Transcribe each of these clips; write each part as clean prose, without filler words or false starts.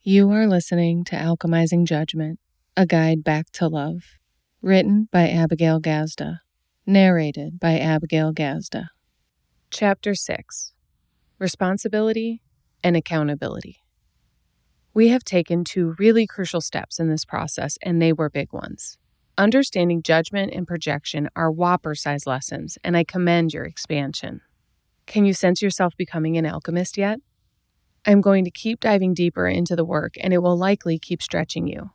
You are listening to Alchemizing Judgment, a guide back to love, written by Abigail Gazda, narrated by Abigail Gazda. Chapter 6: Responsibility and Accountability. We have taken two really crucial steps in this process, and they were big ones. Understanding judgment and projection are whopper-sized lessons, and I commend your expansion. Can you sense yourself becoming an alchemist yet? I'm going to keep diving deeper into the work, and it will likely keep stretching you.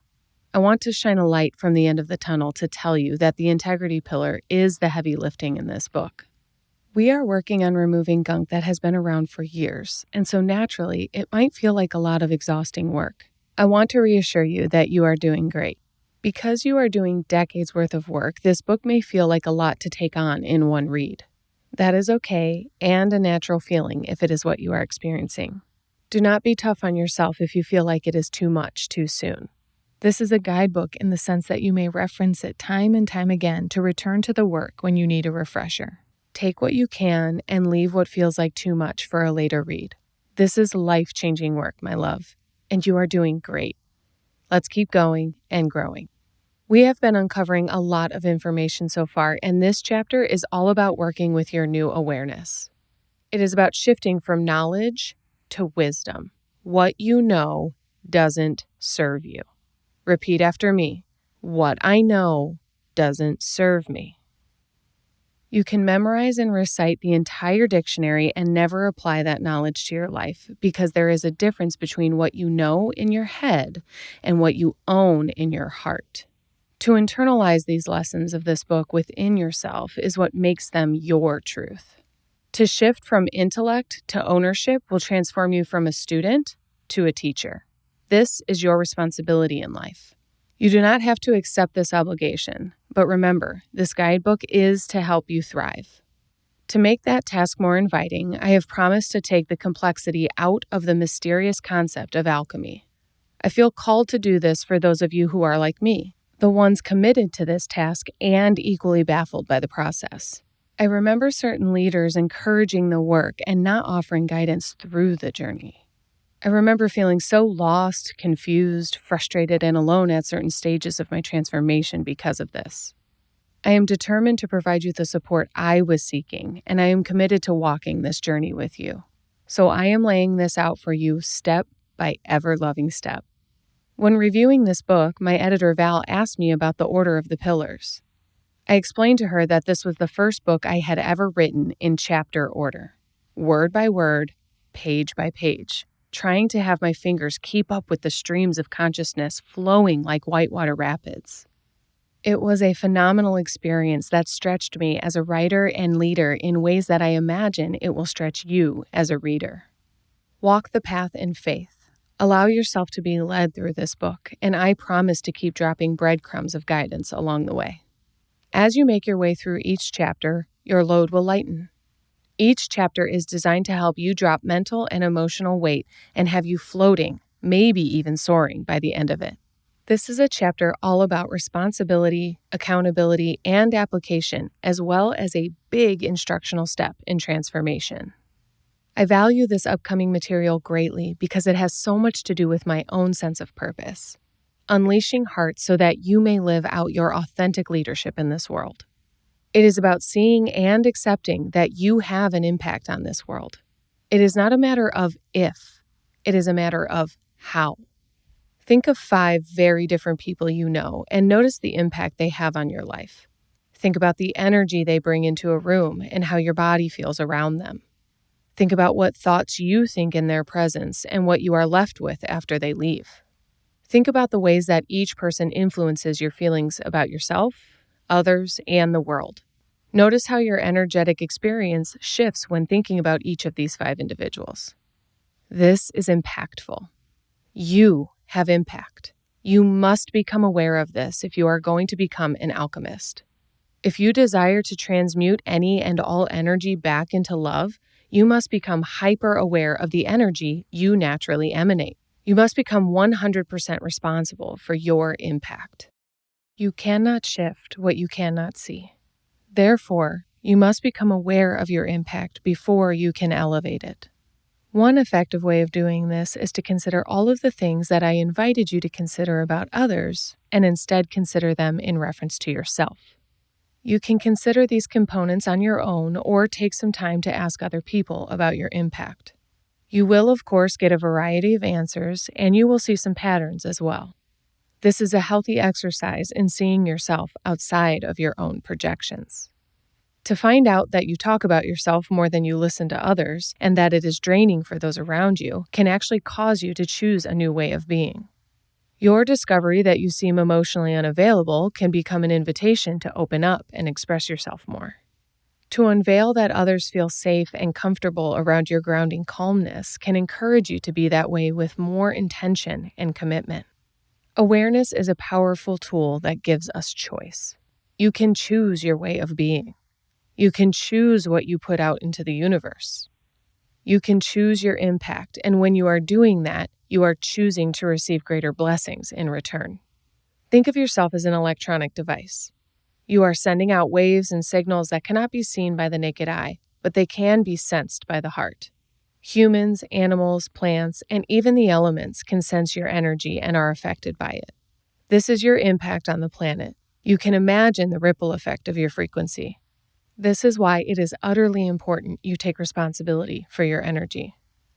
I want to shine a light from the end of the tunnel to tell you that the integrity pillar is the heavy lifting in this book. We are working on removing gunk that has been around for years, and so naturally, it might feel like a lot of exhausting work. I want to reassure you that you are doing great. Because you are doing decades worth of work, this book may feel like a lot to take on in one read. That is okay and a natural feeling if it is what you are experiencing. Do not be tough on yourself if you feel like it is too much too soon. This is a guidebook in the sense that you may reference it time and time again to return to the work when you need a refresher. Take what you can and leave what feels like too much for a later read. This is life-changing work, my love, and you are doing great. Let's keep going and growing. We have been uncovering a lot of information so far, and this chapter is all about working with your new awareness. It is about shifting from knowledge to wisdom. What you know doesn't serve you. Repeat after me. What I know doesn't serve me. You can memorize and recite the entire dictionary and never apply that knowledge to your life because there is a difference between what you know in your head and what you own in your heart. To internalize these lessons of this book within yourself is what makes them your truth. To shift from intellect to ownership will transform you from a student to a teacher. This is your responsibility in life. You do not have to accept this obligation, but remember, this guidebook is to help you thrive. To make that task more inviting, I have promised to take the complexity out of the mysterious concept of alchemy. I feel called to do this for those of you who are like me, the ones committed to this task and equally baffled by the process. I remember certain leaders encouraging the work and not offering guidance through the journey. I remember feeling so lost, confused, frustrated, and alone at certain stages of my transformation because of this. I am determined to provide you the support I was seeking, and I am committed to walking this journey with you. So I am laying this out for you step by ever-loving step. When reviewing this book, my editor Val asked me about the order of the pillars. I explained to her that this was the first book I had ever written in chapter order, word by word, page by page, trying to have my fingers keep up with the streams of consciousness flowing like whitewater rapids. It was a phenomenal experience that stretched me as a writer and leader in ways that I imagine it will stretch you as a reader. Walk the path in faith. Allow yourself to be led through this book, and I promise to keep dropping breadcrumbs of guidance along the way. As you make your way through each chapter, your load will lighten. Each chapter is designed to help you drop mental and emotional weight and have you floating, maybe even soaring by the end of it. This is a chapter all about responsibility, accountability, and application, as well as a big instructional step in transformation. I value this upcoming material greatly because it has so much to do with my own sense of purpose. Unleashing heart so that you may live out your authentic leadership in this world. It is about seeing and accepting that you have an impact on this world. It is not a matter of if, it is a matter of how. Think of 5 very different people you know and notice the impact they have on your life. Think about the energy they bring into a room and how your body feels around them. Think about what thoughts you think in their presence and what you are left with after they leave. Think about the ways that each person influences your feelings about yourself, others, and the world. Notice how your energetic experience shifts when thinking about each of these 5 individuals. This is impactful. You have impact. You must become aware of this if you are going to become an alchemist. If you desire to transmute any and all energy back into love, you must become hyper aware of the energy you naturally emanate. You must become 100% responsible for your impact. You cannot shift what you cannot see. Therefore, you must become aware of your impact before you can elevate it. One effective way of doing this is to consider all of the things that I invited you to consider about others, and instead consider them in reference to yourself. You can consider these components on your own or take some time to ask other people about your impact. You will, of course, get a variety of answers, and you will see some patterns as well. This is a healthy exercise in seeing yourself outside of your own projections. To find out that you talk about yourself more than you listen to others, and that it is draining for those around you, can actually cause you to choose a new way of being. Your discovery that you seem emotionally unavailable can become an invitation to open up and express yourself more. To unveil that others feel safe and comfortable around your grounding calmness can encourage you to be that way with more intention and commitment. Awareness is a powerful tool that gives us choice. You can choose your way of being. You can choose what you put out into the universe. You can choose your impact, and when you are doing that, you are choosing to receive greater blessings in return. Think of yourself as an electronic device. You are sending out waves and signals that cannot be seen by the naked eye, but they can be sensed by the heart. Humans, animals, plants, and even the elements can sense your energy and are affected by it. This is your impact on the planet. You can imagine the ripple effect of your frequency. This is why it is utterly important you take responsibility for your energy.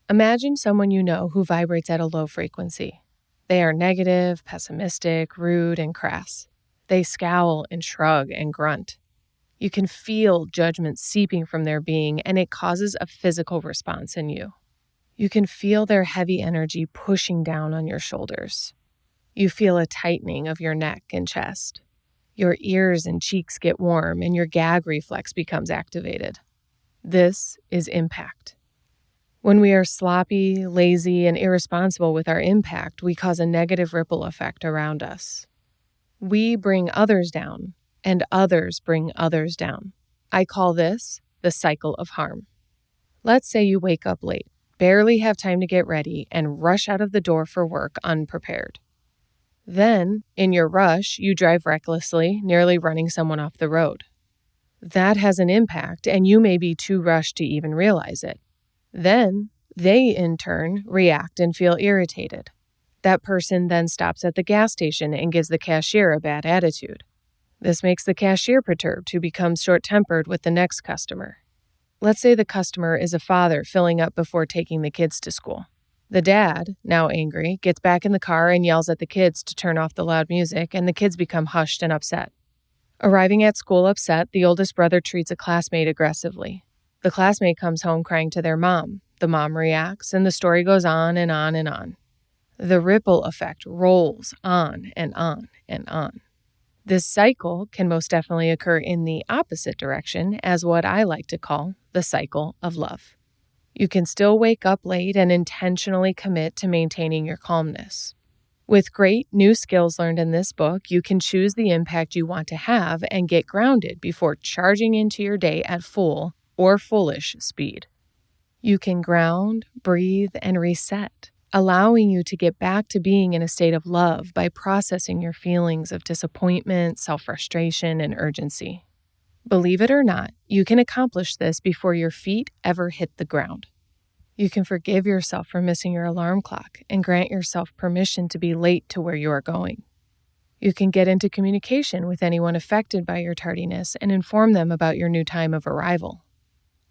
Imagine someone you know who vibrates at a low frequency. They are negative, pessimistic, rude, and crass. They scowl and shrug and grunt. You can feel judgment seeping from their being, and it causes a physical response in you. You can feel their heavy energy pushing down on your shoulders. You feel a tightening of your neck and chest. Your ears and cheeks get warm, and your gag reflex becomes activated. This is impact. When we are sloppy, lazy, and irresponsible with our impact, we cause a negative ripple effect around us. We bring others down, and others bring others down. I call this the cycle of harm. Let's say you wake up late, barely have time to get ready, and rush out of the door for work unprepared. Then, in your rush, you drive recklessly, nearly running someone off the road. That has an impact, and you may be too rushed to even realize it. Then, they in turn react and feel irritated. That person then stops at the gas station and gives the cashier a bad attitude. This makes the cashier perturbed, who becomes short-tempered with the next customer. Let's say the customer is a father filling up before taking the kids to school. The dad, now angry, gets back in the car and yells at the kids to turn off the loud music, and the kids become hushed and upset. Arriving at school upset, the oldest brother treats a classmate aggressively. The classmate comes home crying to their mom. The mom reacts, and the story goes on and on and on. The ripple effect rolls on and on and on. This cycle can most definitely occur in the opposite direction, as what I like to call the cycle of love. You can still wake up late and intentionally commit to maintaining your calmness. With great new skills learned in this book, you can choose the impact you want to have and get grounded before charging into your day at full or foolish speed. You can ground, breathe, and reset, allowing you to get back to being in a state of love by processing your feelings of disappointment, self-frustration, and urgency. Believe it or not, you can accomplish this before your feet ever hit the ground. You can forgive yourself for missing your alarm clock and grant yourself permission to be late to where you are going. You can get into communication with anyone affected by your tardiness and inform them about your new time of arrival.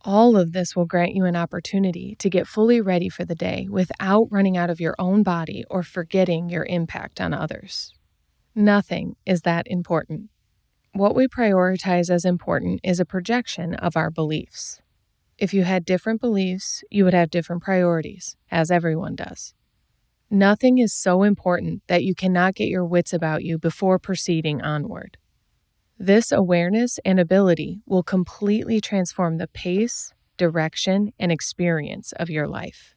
All of this will grant you an opportunity to get fully ready for the day without running out of your own body or forgetting your impact on others. Nothing is that important. What we prioritize as important is a projection of our beliefs. If you had different beliefs, you would have different priorities, as everyone does. Nothing is so important that you cannot get your wits about you before proceeding onward. This awareness and ability will completely transform the pace, direction, and experience of your life.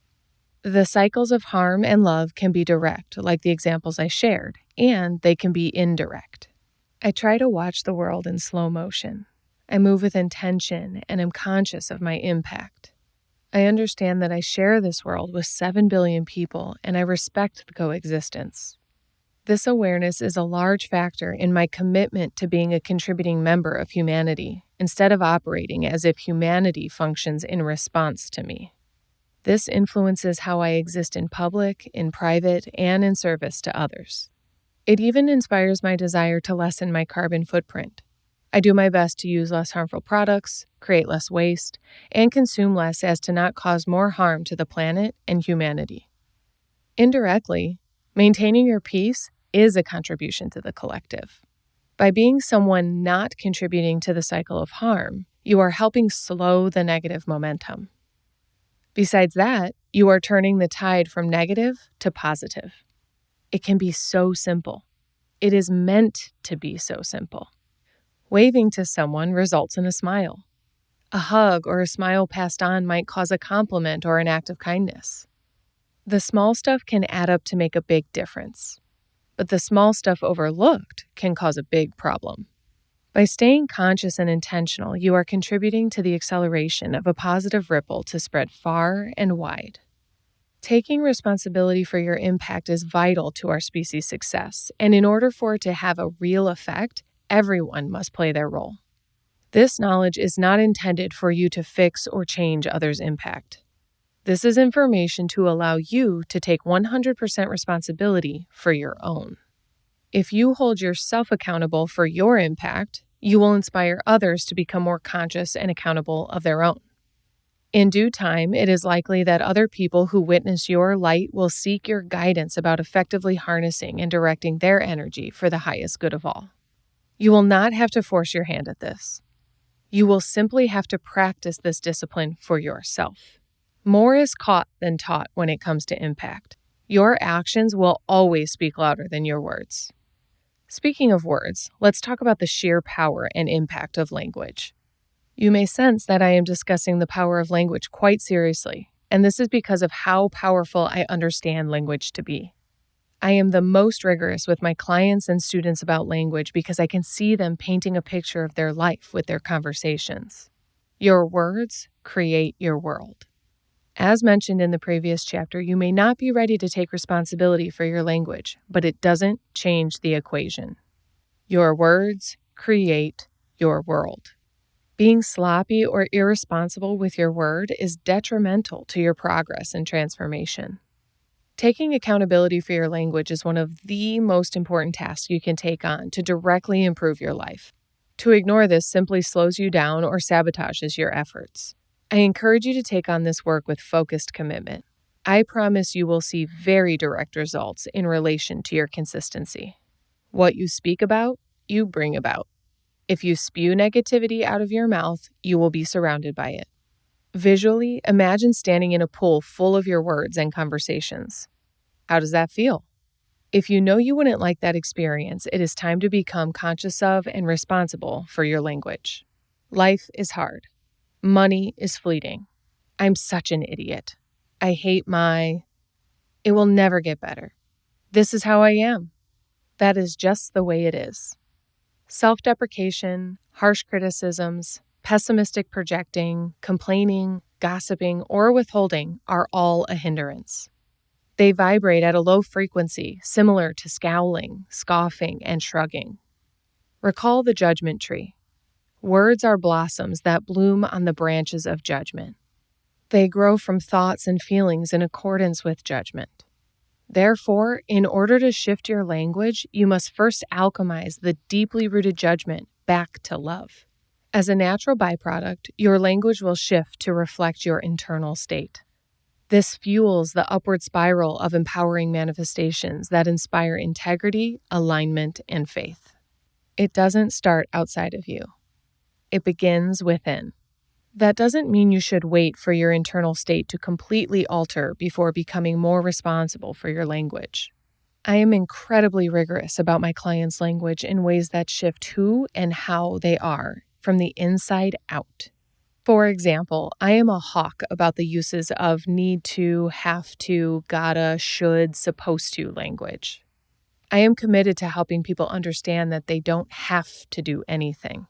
The cycles of harm and love can be direct, like the examples I shared, and they can be indirect. I try to watch the world in slow motion. I move with intention and am conscious of my impact. I understand that I share this world with 7 billion people, and I respect the coexistence. This awareness is a large factor in my commitment to being a contributing member of humanity, instead of operating as if humanity functions in response to me. This influences how I exist in public, in private, and in service to others. It even inspires my desire to lessen my carbon footprint. I do my best to use less harmful products, create less waste, and consume less as to not cause more harm to the planet and humanity. Indirectly, maintaining your peace is a contribution to the collective. By being someone not contributing to the cycle of harm, you are helping slow the negative momentum. Besides that, you are turning the tide from negative to positive. It can be so simple. It is meant to be so simple. Waving to someone results in a smile. A hug or a smile passed on might cause a compliment or an act of kindness. The small stuff can add up to make a big difference, but the small stuff overlooked can cause a big problem. By staying conscious and intentional, you are contributing to the acceleration of a positive ripple to spread far and wide. Taking responsibility for your impact is vital to our species' success, and in order for it to have a real effect, everyone must play their role. This knowledge is not intended for you to fix or change others' impact. This is information to allow you to take 100% responsibility for your own. If you hold yourself accountable for your impact, you will inspire others to become more conscious and accountable of their own. In due time, it is likely that other people who witness your light will seek your guidance about effectively harnessing and directing their energy for the highest good of all. You will not have to force your hand at this. You will simply have to practice this discipline for yourself. More is caught than taught when it comes to impact. Your actions will always speak louder than your words. Speaking of words, let's talk about the sheer power and impact of language. You may sense that I am discussing the power of language quite seriously, and this is because of how powerful I understand language to be. I am the most rigorous with my clients and students about language because I can see them painting a picture of their life with their conversations. Your words create your world. As mentioned in the previous chapter, you may not be ready to take responsibility for your language, but it doesn't change the equation. Your words create your world. Being sloppy or irresponsible with your word is detrimental to your progress and transformation. Taking accountability for your language is one of the most important tasks you can take on to directly improve your life. To ignore this simply slows you down or sabotages your efforts. I encourage you to take on this work with focused commitment. I promise you will see very direct results in relation to your consistency. What you speak about, you bring about. If you spew negativity out of your mouth, you will be surrounded by it. Visually, imagine standing in a pool full of your words and conversations. How does that feel? If you know you wouldn't like that experience, it is time to become conscious of and responsible for your language. Life is hard. Money is fleeting. I'm such an idiot. I hate my... It will never get better. This is how I am. That is just the way it is. Self-deprecation, harsh criticisms, pessimistic projecting, complaining, gossiping, or withholding are all a hindrance. They vibrate at a low frequency, similar to scowling, scoffing, and shrugging. Recall the judgment tree. Words are blossoms that bloom on the branches of judgment. They grow from thoughts and feelings in accordance with judgment. Therefore, in order to shift your language, you must first alchemize the deeply rooted judgment back to love. As a natural byproduct, your language will shift to reflect your internal state. This fuels the upward spiral of empowering manifestations that inspire integrity, alignment, and faith. It doesn't start outside of you. It begins within. That doesn't mean you should wait for your internal state to completely alter before becoming more responsible for your language. I am incredibly rigorous about my clients' language in ways that shift who and how they are from the inside out. For example, I am a hawk about the uses of need to, have to, gotta, should, supposed to language. I am committed to helping people understand that they don't have to do anything.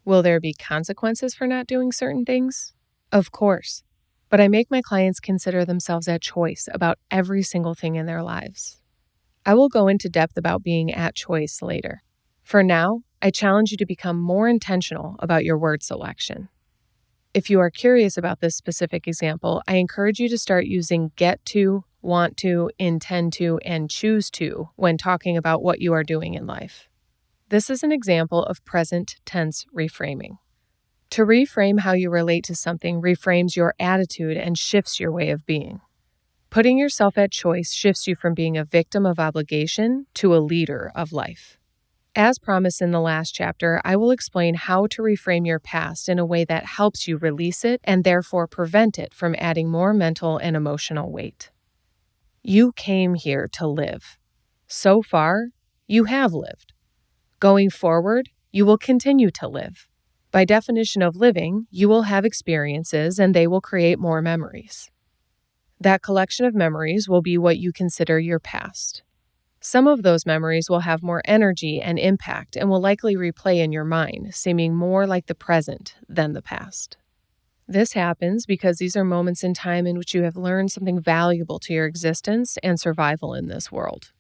Will there be consequences for not doing certain things? Of course, but I make my clients consider themselves at choice about every single thing in their lives. I will go into depth about being at choice later. For now, I challenge you to become more intentional about your word selection. If you are curious about this specific example, I encourage you to start using get to, want to, intend to, and choose to when talking about what you are doing in life. This is an example of present tense reframing. To reframe how you relate to something reframes your attitude and shifts your way of being. Putting yourself at choice shifts you from being a victim of obligation to a leader of life. As promised in the last chapter, I will explain how to reframe your past in a way that helps you release it and therefore prevent it from adding more mental and emotional weight. You came here to live. So far, you have lived. Going forward, you will continue to live. By definition of living, you will have experiences and they will create more memories. That collection of memories will be what you consider your past. Some of those memories will have more energy and impact and will likely replay in your mind, seeming more like the present than the past. This happens because these are moments in time in which you have learned something valuable to your existence and survival in this world.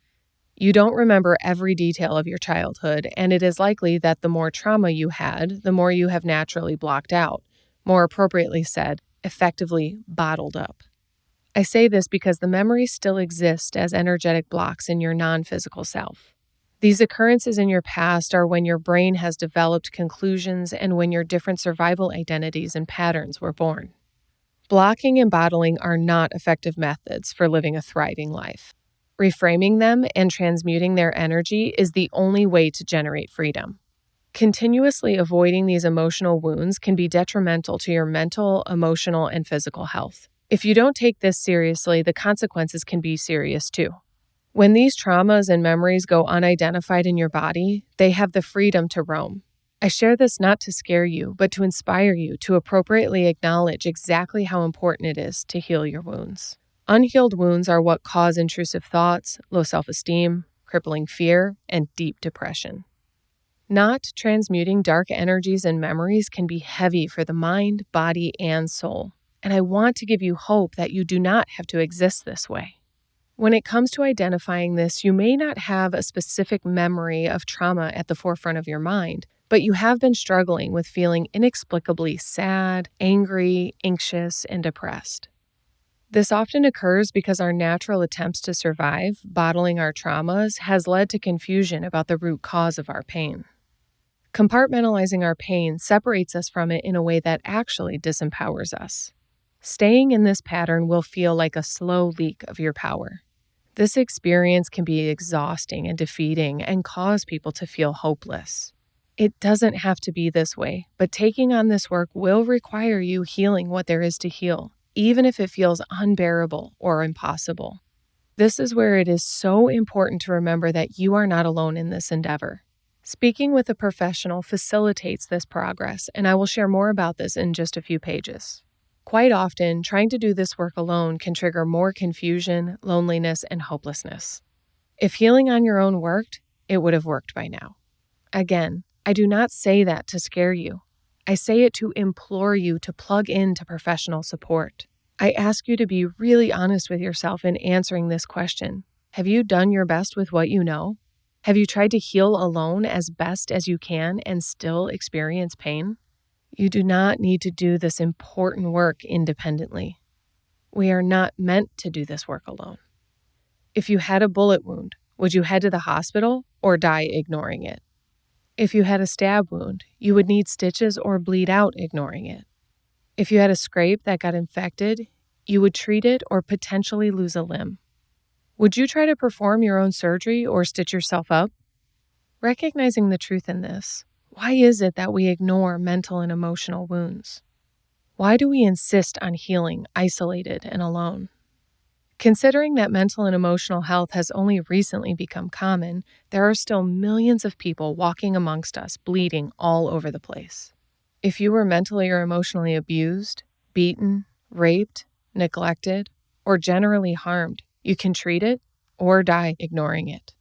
You don't remember every detail of your childhood, and it is likely that the more trauma you had, the more you have naturally blocked out, more appropriately said, effectively bottled up. I say this because the memories still exist as energetic blocks in your non-physical self. These occurrences in your past are when your brain has developed conclusions and when your different survival identities and patterns were born. Blocking and bottling are not effective methods for living a thriving life. Reframing them and transmuting their energy is the only way to generate freedom. Continuously avoiding these emotional wounds can be detrimental to your mental, emotional, and physical health. If you don't take this seriously, the consequences can be serious too. When these traumas and memories go unidentified in your body, they have the freedom to roam. I share this not to scare you, but to inspire you to appropriately acknowledge exactly how important it is to heal your wounds. Unhealed wounds are what cause intrusive thoughts, low self-esteem, crippling fear, and deep depression. Not transmuting dark energies and memories can be heavy for the mind, body, and soul. And I want to give you hope that you do not have to exist this way. When it comes to identifying this, you may not have a specific memory of trauma at the forefront of your mind, but you have been struggling with feeling inexplicably sad, angry, anxious, and depressed. This often occurs because our natural attempts to survive, bottling our traumas, has led to confusion about the root cause of our pain. Compartmentalizing our pain separates us from it in a way that actually disempowers us. Staying in this pattern will feel like a slow leak of your power. This experience can be exhausting and defeating and cause people to feel hopeless. It doesn't have to be this way, but taking on this work will require you healing what there is to heal, even if it feels unbearable or impossible. This is where it is so important to remember that you are not alone in this endeavor. Speaking with a professional facilitates this progress, and I will share more about this in just a few pages. Quite often, trying to do this work alone can trigger more confusion, loneliness, and hopelessness. If healing on your own worked, it would have worked by now. Again, I do not say that to scare you. I say it to implore you to plug into professional support. I ask you to be really honest with yourself in answering this question. Have you done your best with what you know? Have you tried to heal alone as best as you can and still experience pain? You do not need to do this important work independently. We are not meant to do this work alone. If you had a bullet wound, would you head to the hospital or die ignoring it? If you had a stab wound, you would need stitches or bleed out ignoring it. If you had a scrape that got infected, you would treat it or potentially lose a limb. Would you try to perform your own surgery or stitch yourself up? Recognizing the truth in this, why is it that we ignore mental and emotional wounds? Why do we insist on healing isolated and alone? Considering that mental and emotional health has only recently become common, there are still millions of people walking amongst us, bleeding all over the place. If you were mentally or emotionally abused, beaten, raped, neglected, or generally harmed, you can treat it or die ignoring it.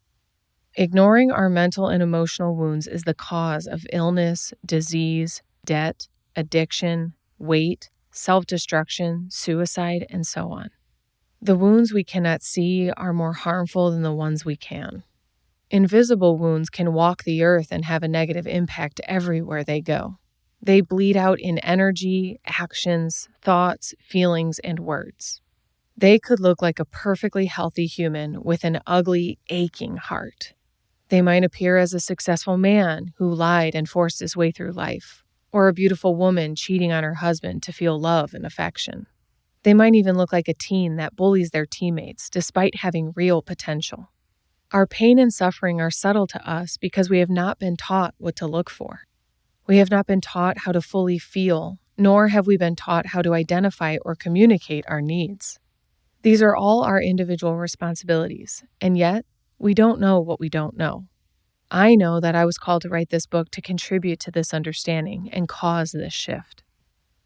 Ignoring our mental and emotional wounds is the cause of illness, disease, debt, addiction, weight, self-destruction, suicide, and so on. The wounds we cannot see are more harmful than the ones we can. Invisible wounds can walk the earth and have a negative impact everywhere they go. They bleed out in energy, actions, thoughts, feelings, and words. They could look like a perfectly healthy human with an ugly, aching heart. They might appear as a successful man who lied and forced his way through life, or a beautiful woman cheating on her husband to feel love and affection. They might even look like a teen that bullies their teammates despite having real potential. Our pain and suffering are subtle to us because we have not been taught what to look for. We have not been taught how to fully feel, nor have we been taught how to identify or communicate our needs. These are all our individual responsibilities, and yet we don't know what we don't know. I know that I was called to write this book to contribute to this understanding and cause this shift.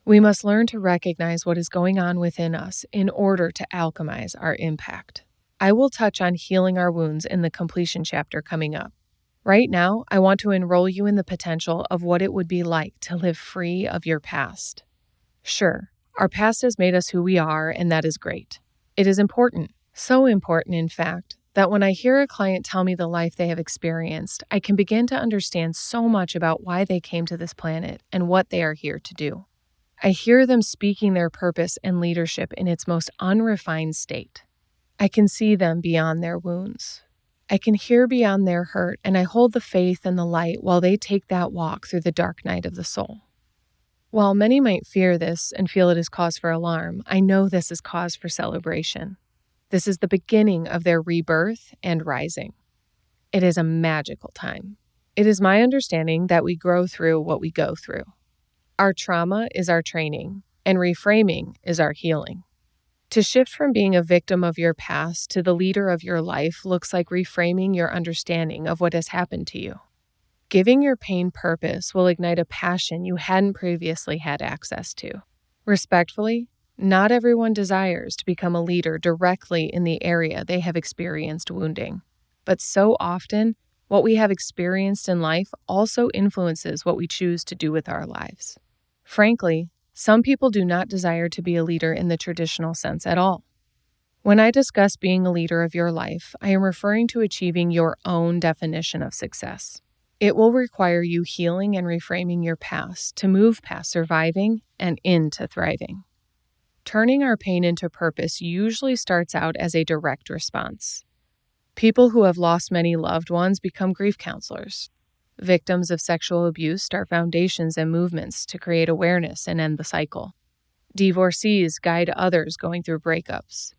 We must learn to recognize what is going on within us in order to alchemize our impact. I will touch on healing our wounds in the completion chapter coming up. Right now, I want to enroll you in the potential of what it would be like to live free of your past. Sure, our past has made us who we are, and that is great. It is important, so important in fact, that when I hear a client tell me the life they have experienced, I can begin to understand so much about why they came to this planet and what they are here to do. I hear them speaking their purpose and leadership in its most unrefined state. I can see them beyond their wounds. I can hear beyond their hurt, and I hold the faith and the light while they take that walk through the dark night of the soul. While many might fear this and feel it is cause for alarm, I know this is cause for celebration. This is the beginning of their rebirth and rising. It is a magical time. It is my understanding that we grow through what we go through. Our trauma is our training, and reframing is our healing. To shift from being a victim of your past to the leader of your life looks like reframing your understanding of what has happened to you. Giving your pain purpose will ignite a passion you hadn't previously had access to. Respectfully, not everyone desires to become a leader directly in the area they have experienced wounding. But so often, what we have experienced in life also influences what we choose to do with our lives. Frankly, some people do not desire to be a leader in the traditional sense at all. When I discuss being a leader of your life, I am referring to achieving your own definition of success. It will require you healing and reframing your past to move past surviving and into thriving. Turning our pain into purpose usually starts out as a direct response. People who have lost many loved ones become grief counselors. Victims of sexual abuse start foundations and movements to create awareness and end the cycle. Divorcees guide others going through breakups.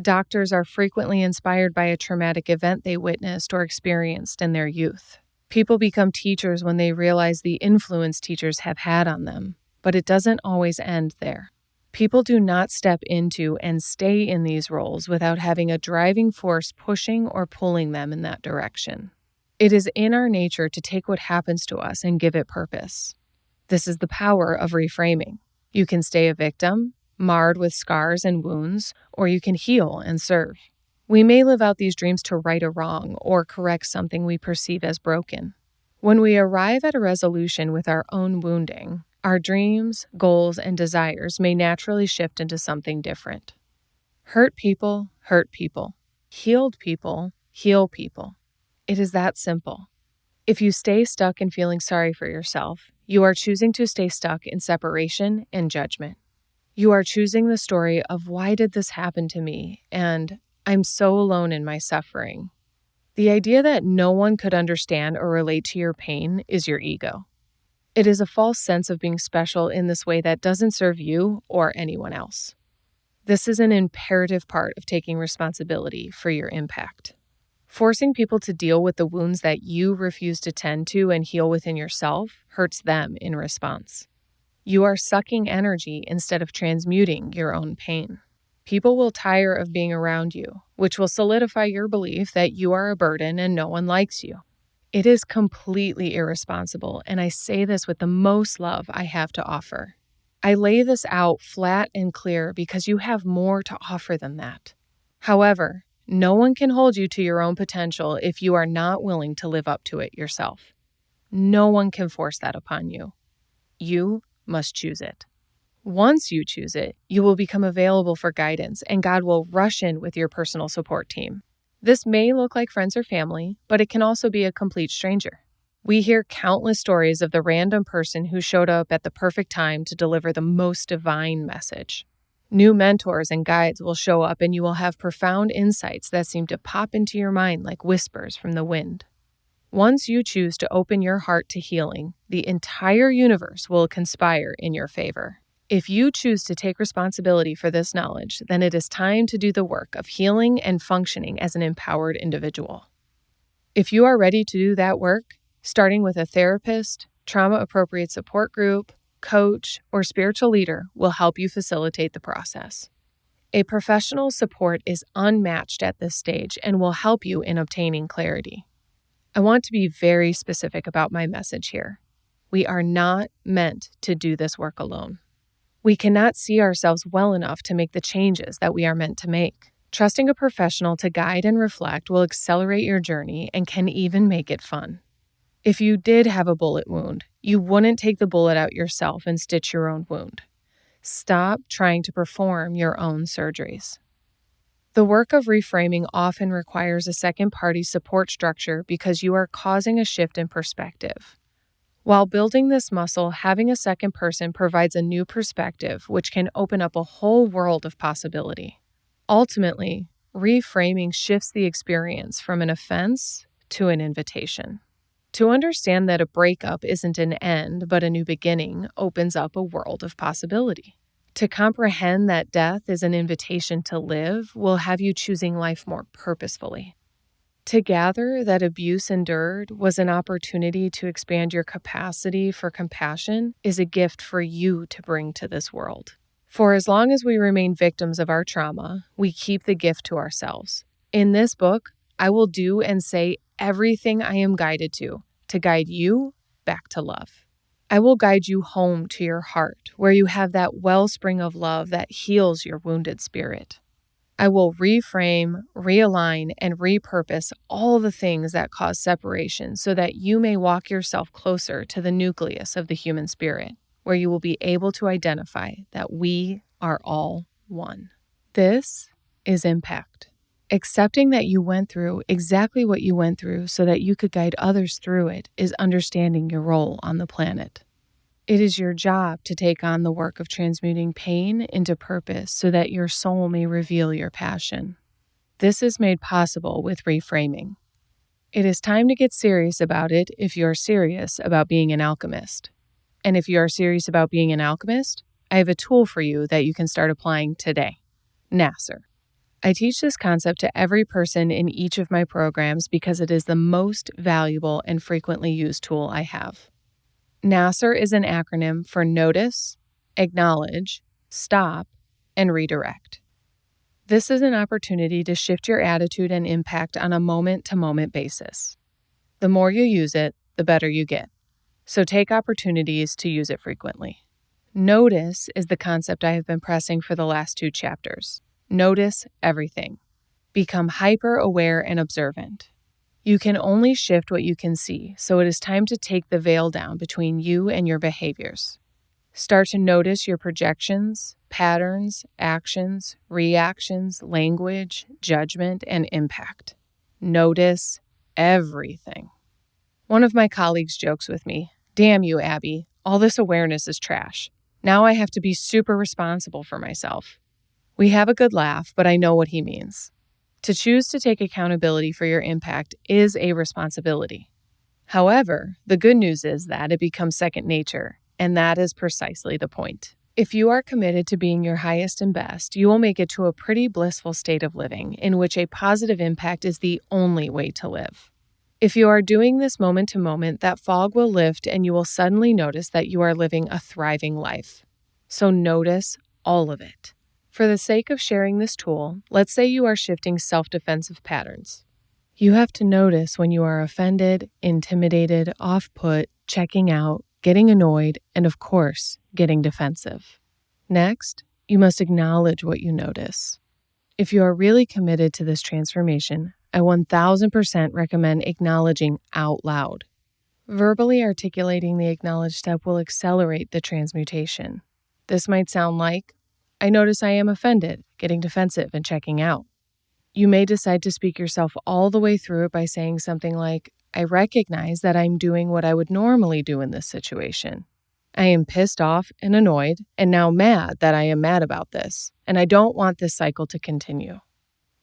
Doctors are frequently inspired by a traumatic event they witnessed or experienced in their youth. People become teachers when they realize the influence teachers have had on them, but it doesn't always end there. People do not step into and stay in these roles without having a driving force pushing or pulling them in that direction. It is in our nature to take what happens to us and give it purpose. This is the power of reframing. You can stay a victim, marred with scars and wounds, or you can heal and serve. We may live out these dreams to right a wrong or correct something we perceive as broken. When we arrive at a resolution with our own wounding, our dreams, goals, and desires may naturally shift into something different. Hurt people hurt people. Healed people heal people. It is that simple. If you stay stuck in feeling sorry for yourself, you are choosing to stay stuck in separation and judgment. You are choosing the story of why did this happen to me and I'm so alone in my suffering. The idea that no one could understand or relate to your pain is your ego. It is a false sense of being special in this way that doesn't serve you or anyone else. This is an imperative part of taking responsibility for your impact. Forcing people to deal with the wounds that you refuse to tend to and heal within yourself hurts them in response. You are sucking energy instead of transmuting your own pain. People will tire of being around you, which will solidify your belief that you are a burden and no one likes you. It is completely irresponsible, and I say this with the most love I have to offer. I lay this out flat and clear because you have more to offer than that. However, no one can hold you to your own potential if you are not willing to live up to it yourself. No one can force that upon you. You must choose it. Once you choose it, you will become available for guidance, and God will rush in with your personal support team. This may look like friends or family, but it can also be a complete stranger. We hear countless stories of the random person who showed up at the perfect time to deliver the most divine message. New mentors and guides will show up, and you will have profound insights that seem to pop into your mind like whispers from the wind. Once you choose to open your heart to healing, the entire universe will conspire in your favor. If you choose to take responsibility for this knowledge, then it is time to do the work of healing and functioning as an empowered individual. If you are ready to do that work, starting with a therapist, trauma-appropriate support group, coach, or spiritual leader will help you facilitate the process. A professional support is unmatched at this stage and will help you in obtaining clarity. I want to be very specific about my message here. We are not meant to do this work alone. We cannot see ourselves well enough to make the changes that we are meant to make. Trusting a professional to guide and reflect will accelerate your journey and can even make it fun. If you did have a bullet wound, you wouldn't take the bullet out yourself and stitch your own wound. Stop trying to perform your own surgeries. The work of reframing often requires a second-party support structure because you are causing a shift in perspective. While building this muscle, having a second person provides a new perspective which can open up a whole world of possibility. Ultimately, reframing shifts the experience from an offense to an invitation. To understand that a breakup isn't an end but a new beginning opens up a world of possibility. To comprehend that death is an invitation to live will have you choosing life more purposefully. To gather that abuse endured was an opportunity to expand your capacity for compassion is a gift for you to bring to this world. For as long as we remain victims of our trauma, we keep the gift to ourselves. In this book, I will do and say everything I am guided to guide you back to love. I will guide you home to your heart, where you have that wellspring of love that heals your wounded spirit. I will reframe, realign, and repurpose all the things that cause separation so that you may walk yourself closer to the nucleus of the human spirit, where you will be able to identify that we are all one. This is impact. Accepting that you went through exactly what you went through so that you could guide others through it is understanding your role on the planet. It is your job to take on the work of transmuting pain into purpose so that your soul may reveal your passion. This is made possible with reframing. It is time to get serious about it if you're serious about being an alchemist. And if you are serious about being an alchemist, I have a tool for you that you can start applying today. Nasser. I teach this concept to every person in each of my programs because it is the most valuable and frequently used tool I have. Nasser is an acronym for notice, acknowledge, stop, and redirect. This is an opportunity to shift your attitude and impact on a moment-to-moment basis. The more you use it, the better you get. So take opportunities to use it frequently. Notice is the concept I have been pressing for the last 2 chapters. Notice everything. Become hyper-aware and observant. You can only shift what you can see, so it is time to take the veil down between you and your behaviors. Start to notice your projections, patterns, actions, reactions, language, judgment, and impact. Notice everything. One of my colleagues jokes with me, "Damn you, Abby, all this awareness is trash. Now I have to be super responsible for myself." We have a good laugh, but I know what he means. To choose to take accountability for your impact is a responsibility. However, the good news is that it becomes second nature, and that is precisely the point. If you are committed to being your highest and best, you will make it to a pretty blissful state of living in which a positive impact is the only way to live. If you are doing this moment to moment, that fog will lift and you will suddenly notice that you are living a thriving life. So notice all of it. For the sake of sharing this tool, let's say you are shifting self-defensive patterns. You have to notice when you are offended, intimidated, off-put, checking out, getting annoyed, and of course, getting defensive. Next, you must acknowledge what you notice. If you are really committed to this transformation, I 1000% recommend acknowledging out loud. Verbally articulating the acknowledged step will accelerate the transmutation. This might sound like, I notice I am offended, getting defensive, and checking out. You may decide to speak yourself all the way through it by saying something like, I recognize that I'm doing what I would normally do in this situation. I am pissed off and annoyed and now mad that I am mad about this, and I don't want this cycle to continue.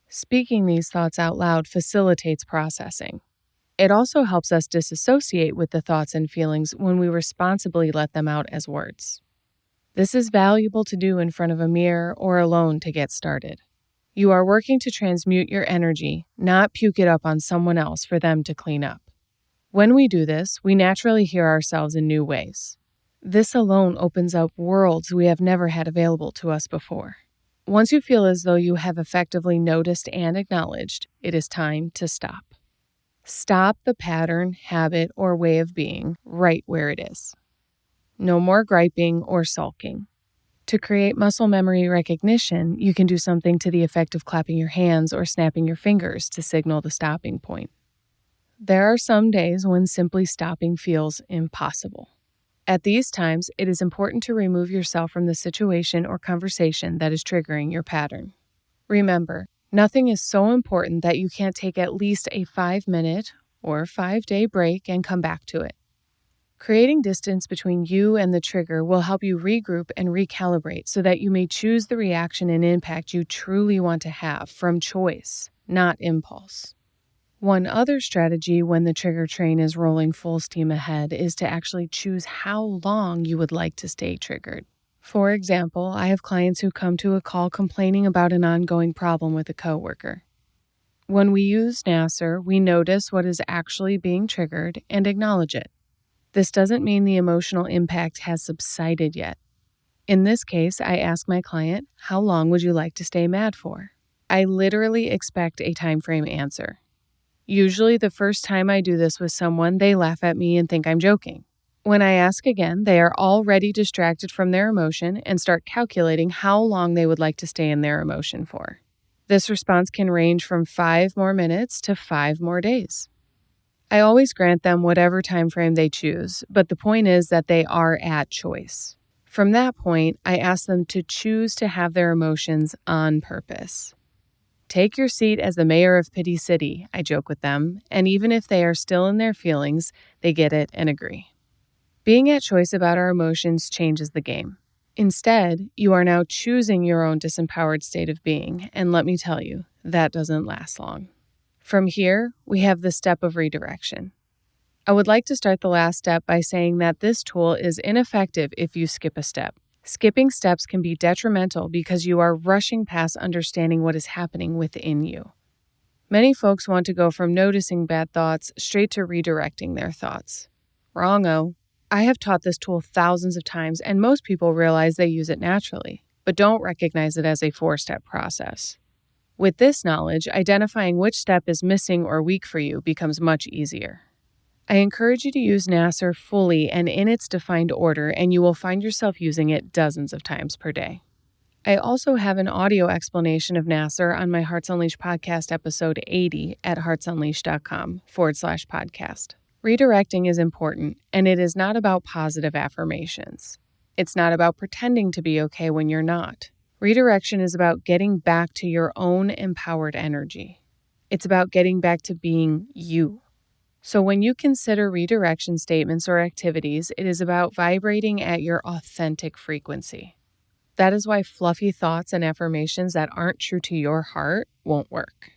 Speaking these thoughts out loud facilitates processing. It also helps us disassociate with the thoughts and feelings when we responsibly let them out as words. This is valuable to do in front of a mirror or alone to get started. You are working to transmute your energy, not puke it up on someone else for them to clean up. When we do this, we naturally hear ourselves in new ways. This alone opens up worlds we have never had available to us before. Once you feel as though you have effectively noticed and acknowledged, it is time to stop. Stop the pattern, habit, or way of being right where it is. No more griping or sulking. To create muscle memory recognition, you can do something to the effect of clapping your hands or snapping your fingers to signal the stopping point. There are some days when simply stopping feels impossible. At these times, it is important to remove yourself from the situation or conversation that is triggering your pattern. Remember, nothing is so important that you can't take at least a 5-minute or 5-day break and come back to it. Creating distance between you and the trigger will help you regroup and recalibrate so that you may choose the reaction and impact you truly want to have from choice, not impulse. One other strategy when the trigger train is rolling full steam ahead is to actually choose how long you would like to stay triggered. For example, I have clients who come to a call complaining about an ongoing problem with a coworker. When we use NASR, we notice what is actually being triggered and acknowledge it. This doesn't mean the emotional impact has subsided yet. In this case, I ask my client, how long would you like to stay mad for? I literally expect a time frame answer. Usually the first time I do this with someone, they laugh at me and think I'm joking. When I ask again, they are already distracted from their emotion and start calculating how long they would like to stay in their emotion for. This response can range from 5 more minutes to 5 more days. I always grant them whatever time frame they choose, but the point is that they are at choice. From that point, I ask them to choose to have their emotions on purpose. Take your seat as the mayor of Pity City, I joke with them, and even if they are still in their feelings, they get it and agree. Being at choice about our emotions changes the game. Instead, you are now choosing your own disempowered state of being, and let me tell you, that doesn't last long. From here, we have the step of redirection. I would like to start the last step by saying that this tool is ineffective if you skip a step. Skipping steps can be detrimental because you are rushing past understanding what is happening within you. Many folks want to go from noticing bad thoughts straight to redirecting their thoughts. Wrong-o. I have taught this tool thousands of times, and most people realize they use it naturally, but don't recognize it as a 4-step process. With this knowledge, identifying which step is missing or weak for you becomes much easier. I encourage you to use NASR fully and in its defined order, and you will find yourself using it dozens of times per day. I also have an audio explanation of NASR on my Hearts Unleashed podcast episode 80 at heartsunleashed.com/podcast. Redirecting is important, and it is not about positive affirmations. It's not about pretending to be okay when you're not. Redirection is about getting back to your own empowered energy. It's about getting back to being you. So when you consider redirection statements or activities, it is about vibrating at your authentic frequency. That is why fluffy thoughts and affirmations that aren't true to your heart won't work.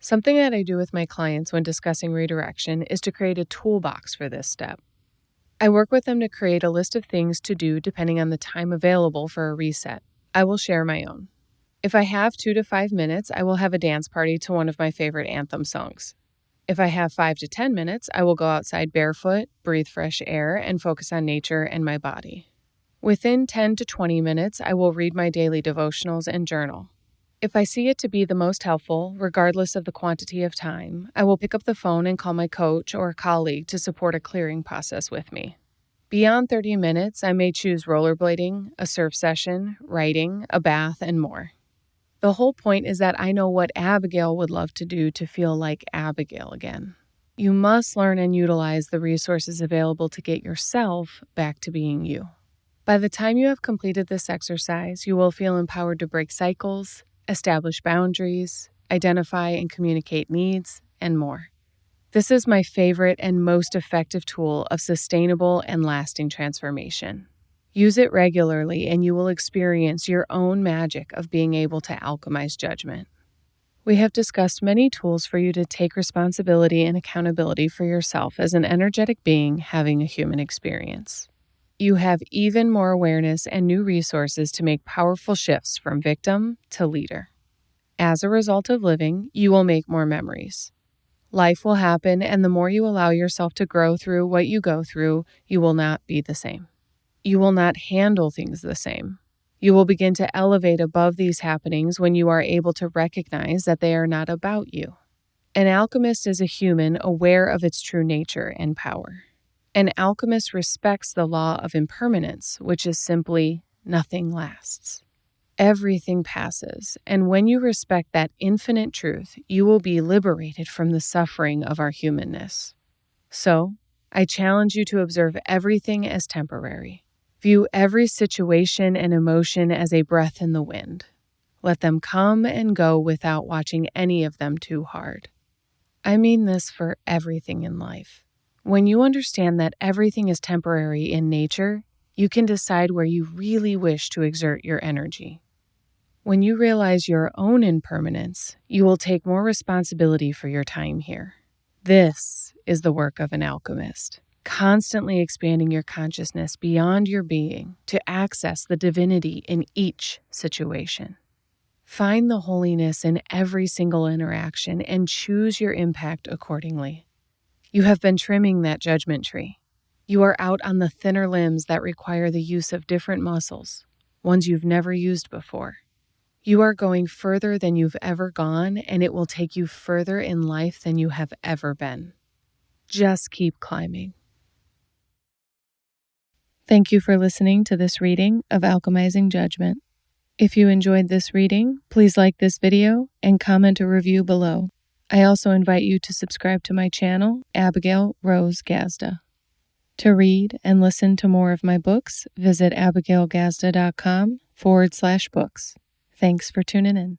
Something that I do with my clients when discussing redirection is to create a toolbox for this step. I work with them to create a list of things to do depending on the time available for a reset. I will share my own. If I have 2 to 5 minutes, I will have a dance party to one of my favorite anthem songs. If I have 5 to 10 minutes, I will go outside barefoot, breathe fresh air, and focus on nature and my body. Within 10 to 20 minutes, I will read my daily devotionals and journal. If I see it to be the most helpful, regardless of the quantity of time, I will pick up the phone and call my coach or a colleague to support a clearing process with me. Beyond 30 minutes, I may choose rollerblading, a surf session, writing, a bath, and more. The whole point is that I know what Abigail would love to do to feel like Abigail again. You must learn and utilize the resources available to get yourself back to being you. By the time you have completed this exercise, you will feel empowered to break cycles, establish boundaries, identify and communicate needs, and more. This is my favorite and most effective tool of sustainable and lasting transformation. Use it regularly and you will experience your own magic of being able to alchemize judgment. We have discussed many tools for you to take responsibility and accountability for yourself as an energetic being having a human experience. You have even more awareness and new resources to make powerful shifts from victim to leader. As a result of living, you will make more memories. Life will happen, and the more you allow yourself to grow through what you go through, you will not be the same. You will not handle things the same. You will begin to elevate above these happenings when you are able to recognize that they are not about you. An alchemist is a human aware of its true nature and power. An alchemist respects the law of impermanence, which is simply nothing lasts. Everything passes, and when you respect that infinite truth, you will be liberated from the suffering of our humanness. So, I challenge you to observe everything as temporary. View every situation and emotion as a breath in the wind. Let them come and go without watching any of them too hard. I mean this for everything in life. When you understand that everything is temporary in nature, you can decide where you really wish to exert your energy. When you realize your own impermanence, you will take more responsibility for your time here. This is the work of an alchemist, constantly expanding your consciousness beyond your being to access the divinity in each situation. Find the holiness in every single interaction and choose your impact accordingly. You have been trimming that judgment tree. You are out on the thinner limbs that require the use of different muscles, ones you've never used before. You are going further than you've ever gone, and it will take you further in life than you have ever been. Just keep climbing. Thank you for listening to this reading of Alchemizing Judgment. If you enjoyed this reading, please like this video and comment a review below. I also invite you to subscribe to my channel, Abigail Rose Gazda. To read and listen to more of my books, visit abigailgazda.com/books. Thanks for tuning in.